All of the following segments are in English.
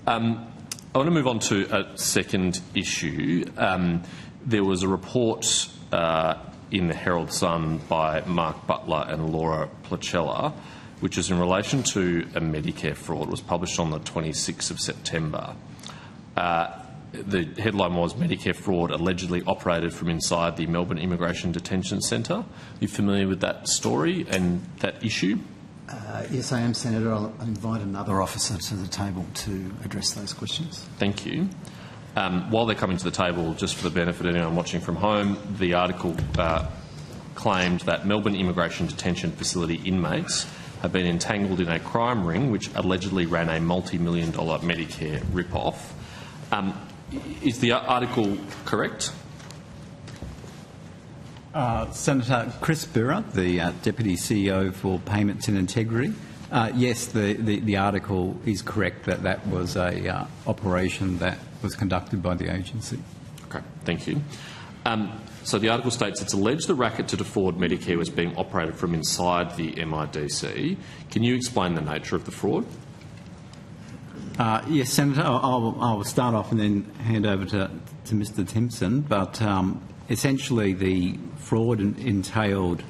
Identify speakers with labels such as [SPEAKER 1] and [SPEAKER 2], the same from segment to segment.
[SPEAKER 1] I want to move on to a second issue. There was a report in the Herald Sun by Mark Butler and Laura Placella, which is in relation to a Medicare fraud. It was published on the 26th of September. The headline was Medicare fraud allegedly operated from inside the Melbourne Immigration Detention Centre. Are you familiar with that story and that issue?
[SPEAKER 2] Yes, I am, Senator. I'll invite another officer to the table to address those questions.
[SPEAKER 1] Thank you. While they're coming to the table, just for the benefit of anyone watching from home, the article claimed that Melbourne Immigration Detention Facility inmates have been entangled in a crime ring which allegedly ran a multi-million-dollar Medicare rip-off. Is the article correct?
[SPEAKER 2] Senator Chris Birra, the Deputy CEO for Payments and Integrity. Yes, the article is correct that that was a operation that was conducted by the agency.
[SPEAKER 1] Okay, thank you. So the article states it's alleged the racket to defraud Medicare was being operated from inside the MIDC. Can you explain the nature of the fraud?
[SPEAKER 2] Yes, Senator. I'll start off and then hand over to Mr Timpson. But essentially, the fraud entailed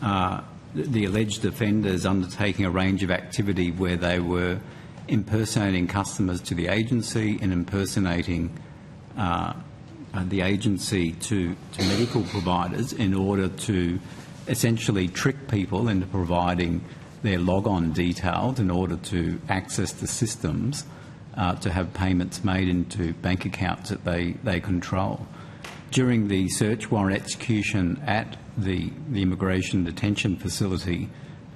[SPEAKER 2] the alleged offenders undertaking a range of activity where they were impersonating customers to the agency and impersonating the agency to medical providers in order to essentially trick people into providing their log-on details in order to access the systems to have payments made into bank accounts that they control. During the search warrant execution at the immigration detention facility,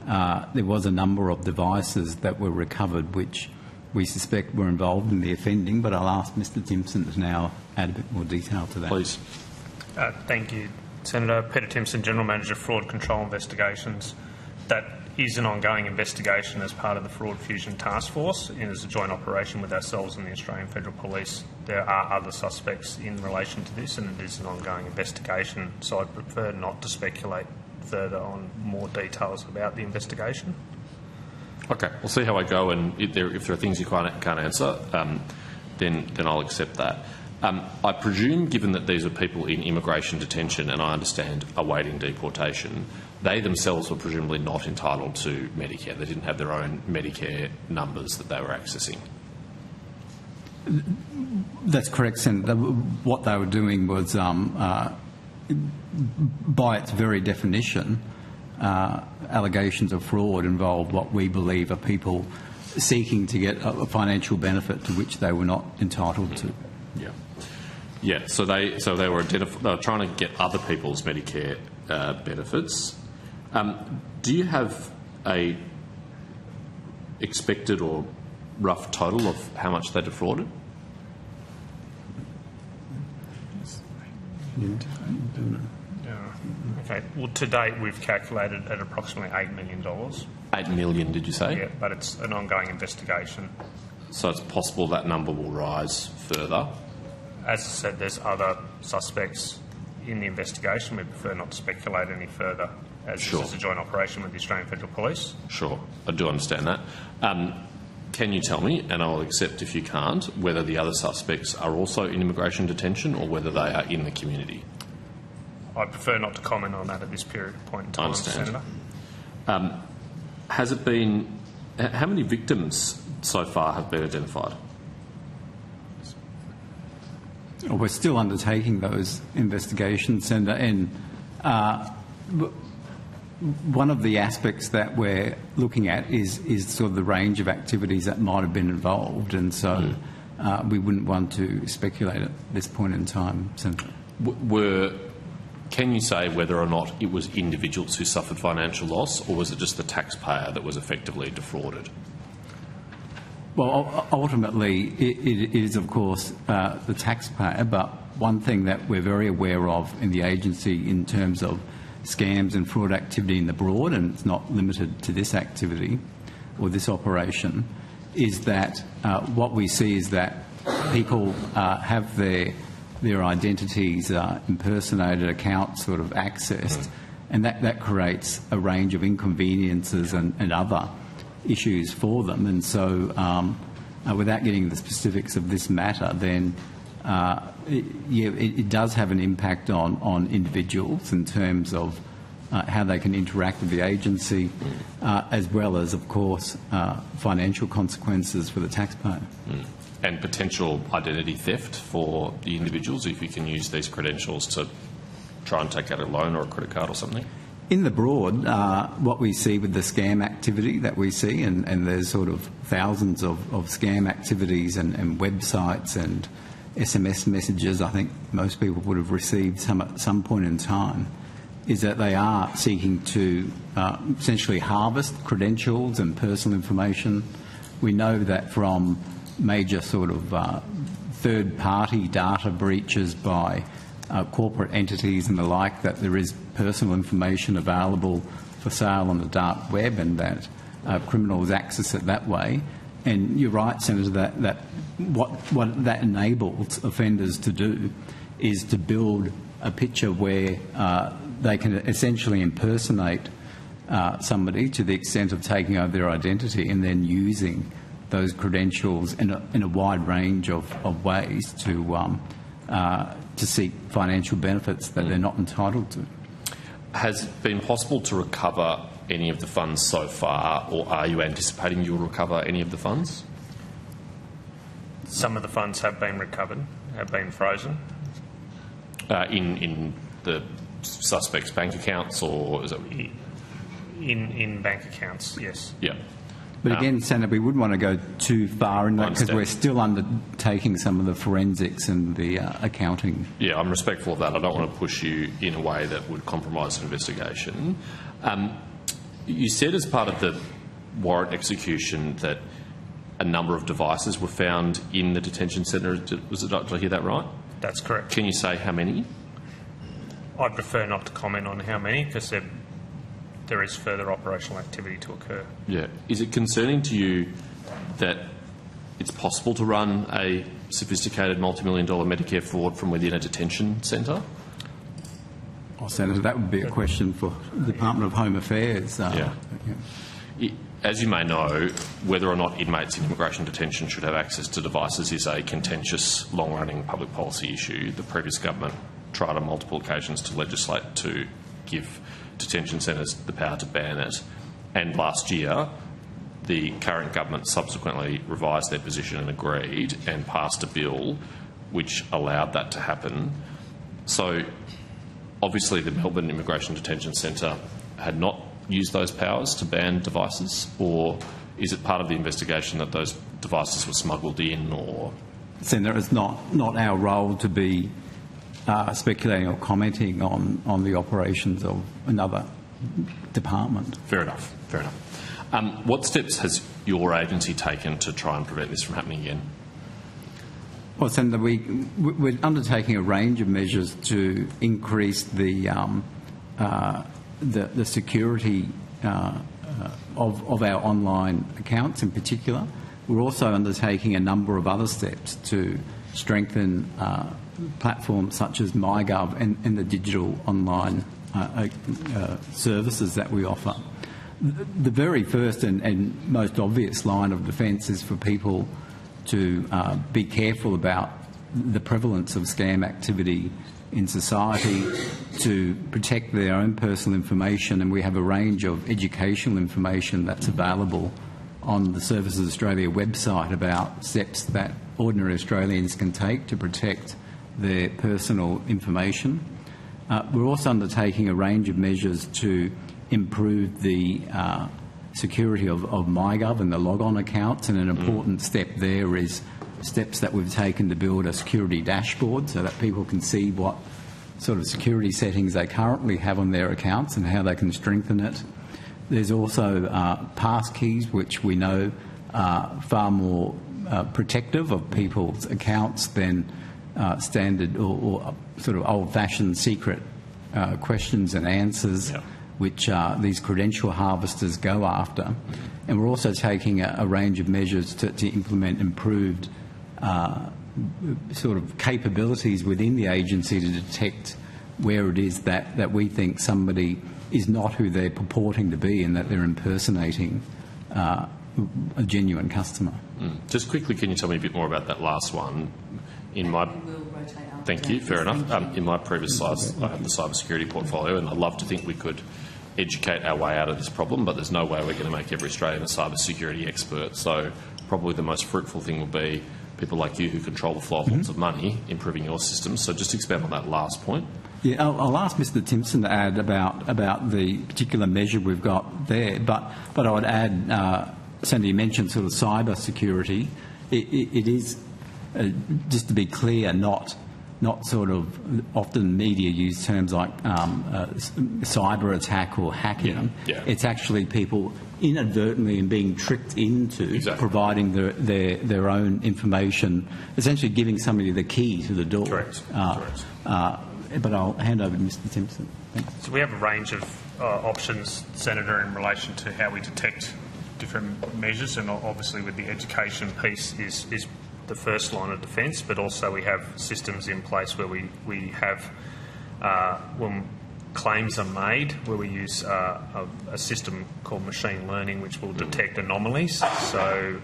[SPEAKER 2] there was a number of devices that were recovered which we suspect were involved in the offending, but I'll ask Mr Timpson to now add a bit more detail to that.
[SPEAKER 1] Please.
[SPEAKER 3] Thank you, Senator. Peter Timpson, General Manager, Fraud Control Investigations. That is an ongoing investigation as part of the Fraud Fusion Task Force and is a joint operation with ourselves and the Australian Federal Police. There are other suspects in relation to this and it is an ongoing investigation, so I'd prefer not to speculate further on more details about the investigation.
[SPEAKER 1] Okay, we'll see how I go, and if there are things you can't answer, then I'll accept that. I presume, given that these are people in immigration detention and I understand awaiting deportation, they themselves were presumably not entitled to Medicare. They didn't have their own Medicare numbers that they were accessing.
[SPEAKER 2] That's correct, Senator. What they were doing was, by its very definition, allegations of fraud involve what we believe are people seeking to get a financial benefit to which they were not entitled to.
[SPEAKER 1] Yeah. Yeah, so they were trying to get other people's Medicare benefits. Do you have a expected or rough total of how much they defrauded?
[SPEAKER 3] Okay. Well, to date, we've calculated at approximately $8 million.
[SPEAKER 1] $8 million, did you say?
[SPEAKER 3] Yeah, but it's an ongoing investigation.
[SPEAKER 1] So it's possible that number will rise further?
[SPEAKER 3] As I said, there's other suspects in the investigation. We prefer not to speculate any further, as
[SPEAKER 1] Sure.
[SPEAKER 3] This is a joint operation with the Australian Federal Police.
[SPEAKER 1] Sure, I do understand that. Can you tell me, and I'll accept if you can't, whether the other suspects are also in immigration detention or whether they are in the community?
[SPEAKER 3] I prefer not to comment on that at this point in time,
[SPEAKER 1] I understand.
[SPEAKER 3] Senator.
[SPEAKER 1] Has it been... How many victims so far have been identified?
[SPEAKER 2] We're still undertaking those investigations, Senator, and one of the aspects that we're looking at is sort of the range of activities that might have been involved, and so we wouldn't want to speculate at this point in time, Senator.
[SPEAKER 1] Can you say whether or not it was individuals who suffered financial loss, or was it just the taxpayer that was effectively defrauded?
[SPEAKER 2] Well, ultimately, it is, of course, the taxpayer, but one thing that we're very aware of in the agency in terms of scams and fraud activity in the broad, and it's not limited to this activity or this operation, is that what we see is that people have their identities impersonated, accounts sort of accessed, and that creates a range of inconveniences and other issues for them. And so without getting into the specifics of this matter, then it does have an impact on individuals in terms of how they can interact with the agency, as well as, of course, financial consequences for the taxpayer.
[SPEAKER 1] And potential identity theft for the individuals if you can use these credentials to try and take out a loan or a credit card or something?
[SPEAKER 2] In the broad, what we see with the scam activity that we see, and there's sort of thousands of scam activities and websites and SMS messages I think most people would have received some at some point in time, is that they are seeking to essentially harvest credentials and personal information. We know that from major sort of third-party data breaches by corporate entities and the like, that there is personal information available for sale on the dark web, and that criminals access it that way. And you're right, Senator, that what that enables offenders to do is to build a picture where they can essentially impersonate somebody to the extent of taking over their identity and then using those credentials in a wide range of ways to seek financial benefits that they're not entitled to.
[SPEAKER 1] Has it been possible to recover any of the funds so far, or are you anticipating you'll recover any of the funds?
[SPEAKER 3] Some of the funds have been recovered, have been frozen.
[SPEAKER 1] In the suspects' bank accounts, or is it?
[SPEAKER 3] In bank accounts, yes.
[SPEAKER 1] Yeah.
[SPEAKER 2] But again, Senator, we wouldn't want to go too far in that because we're still undertaking some of the forensics and the accounting.
[SPEAKER 1] Yeah, I'm respectful of that. I don't want to push you in a way that would compromise an investigation. You said as part of the warrant execution that a number of devices were found in the detention centre. Did I hear that right?
[SPEAKER 3] That's correct.
[SPEAKER 1] Can you say how many?
[SPEAKER 3] I'd prefer not to comment on how many because there is further operational activity to occur.
[SPEAKER 1] Yeah. Is it concerning to you that it's possible to run a sophisticated multi-million-dollar Medicare fraud from within a detention centre?
[SPEAKER 2] Oh, Senator, that would be a question for the Department of Home Affairs.
[SPEAKER 1] As you may know, whether or not inmates in immigration detention should have access to devices is a contentious, long-running public policy issue. The previous government tried on multiple occasions to legislate to give detention centres the power to ban it, and last year the current government subsequently revised their position and agreed and passed a bill which allowed that to happen. So obviously the Melbourne Immigration Detention Centre had not used those powers to ban devices, or is it part of the investigation that those devices were smuggled in? Or
[SPEAKER 2] Senator, it's not our role to be speculating or commenting on the operations of another department.
[SPEAKER 1] Fair enough. Fair enough. What steps has your agency taken to try and prevent this from happening again?
[SPEAKER 2] Well, Senator, we're undertaking a range of measures to increase the security of our online accounts in particular. We're also undertaking a number of other steps to strengthen platforms such as MyGov and the digital online services that we offer. The very first and most obvious line of defence is for people to be careful about the prevalence of scam activity in society, to protect their own personal information, and we have a range of educational information that's available on the Services Australia website about steps that ordinary Australians can take to protect their personal information. We're also undertaking a range of measures to improve the security of MyGov and the log-on accounts, and an important step there is steps that we've taken to build a security dashboard so that people can see what sort of security settings they currently have on their accounts and how they can strengthen it. There's also passkeys, which we know are far more protective of people's accounts than standard or sort of old-fashioned secret questions and answers, which these credential harvesters go after. And we're also taking a range of measures to implement improved sort of capabilities within the agency to detect where it is that we think somebody is not who they're purporting to be and that they're impersonating a genuine customer.
[SPEAKER 1] Just quickly, can you tell me a bit more about that last one? In my Thank you. Fair enough. In my previous slides, I have the cybersecurity portfolio, and I'd love to think we could educate our way out of this problem, but there's no way we're going to make every Australian a cybersecurity expert. So probably the most fruitful thing will be people like you who control the flow of lots of money, improving your systems. So just expand on that last point.
[SPEAKER 2] Yeah, I'll ask Mr. Timpson to add about the particular measure we've got there, but I would add, Sandy, you mentioned sort of cyber security. It is, just to be clear, not sort of, often media use terms like cyber attack or hacking.
[SPEAKER 1] Yeah.
[SPEAKER 2] It's actually people inadvertently and being tricked into providing their own information, essentially giving somebody the key to the door.
[SPEAKER 1] Correct.
[SPEAKER 2] But I'll hand over to Mr. Timpson. Thanks.
[SPEAKER 3] So we have a range of options, Senator, in relation to how we detect different measures, and obviously with the education piece is the first line of defence, but also we have systems in place where we have, when claims are made, where we use a system called machine learning which will detect anomalies. So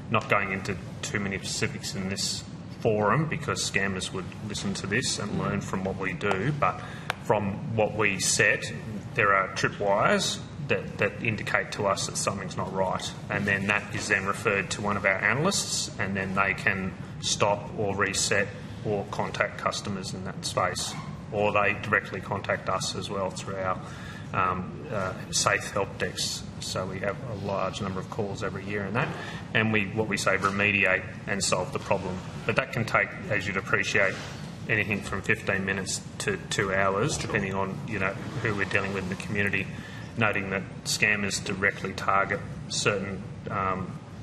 [SPEAKER 3] not going into too many specifics in this forum because scammers would listen to this and learn from what we do, but from what we set, there are tripwires that indicate to us that something's not right, and then that is then referred to one of our analysts, and then they can stop or reset or contact customers in that space, or they directly contact us as well through our safe help desks. So we have a large number of calls every year in that, and what we say, remediate and solve the problem. But that can take, as you'd appreciate, anything from 15 minutes to 2 hours, depending on who we're dealing with in the community. Noting that scammers directly target certain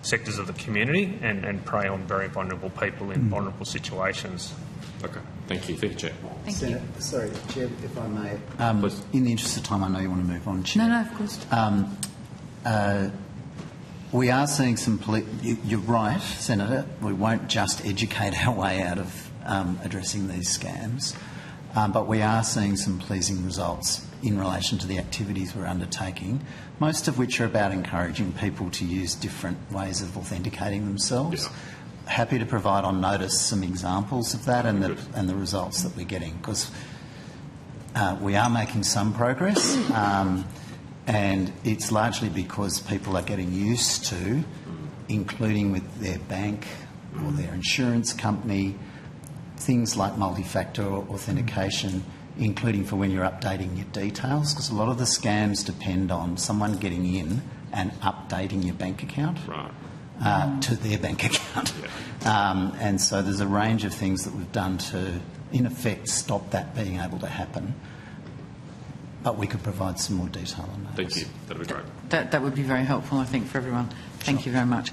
[SPEAKER 3] sectors of the community and prey on very vulnerable people in vulnerable situations.
[SPEAKER 1] Okay. Thank you. Thank you, Chair.
[SPEAKER 4] Thank you.
[SPEAKER 5] Sorry, Chair, if I may.
[SPEAKER 1] Please.
[SPEAKER 5] In the interest of time, I know you want to move on, Chair.
[SPEAKER 4] No, of course.
[SPEAKER 5] We are seeing some... You're right, Senator. We won't just educate our way out of addressing these scams, but we are seeing some pleasing results in relation to the activities we're undertaking, most of which are about encouraging people to use different ways of authenticating themselves.
[SPEAKER 1] Yeah.
[SPEAKER 5] Happy to provide on notice some examples of that and the results that we're getting, because we are making some progress, and it's largely because people are getting used to, including with their bank or their insurance company, things like multi-factor authentication, including for when you're updating your details, because a lot of the scams depend on someone getting in and updating your bank account to their bank account. Yeah. And so there's a range of things that we've done to, in effect, stop that being able to happen. But we could provide some more detail on that.
[SPEAKER 1] Thank you. That would be great.
[SPEAKER 4] That would be very helpful, I think, for everyone. Thank you very much.